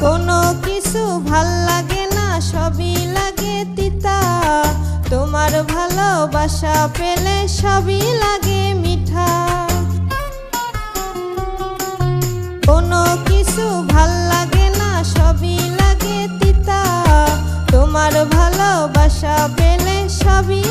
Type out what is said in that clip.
কোনো কিছু ভাল লাগে না, সবই লাগে তিতা। তোমার ভালোবাসা পেলে সবই লাগে মিঠা। কোনো কিছু ভাল লাগে না, সবই লাগে তিতা। তোমার ভালোবাসা পেলে সবই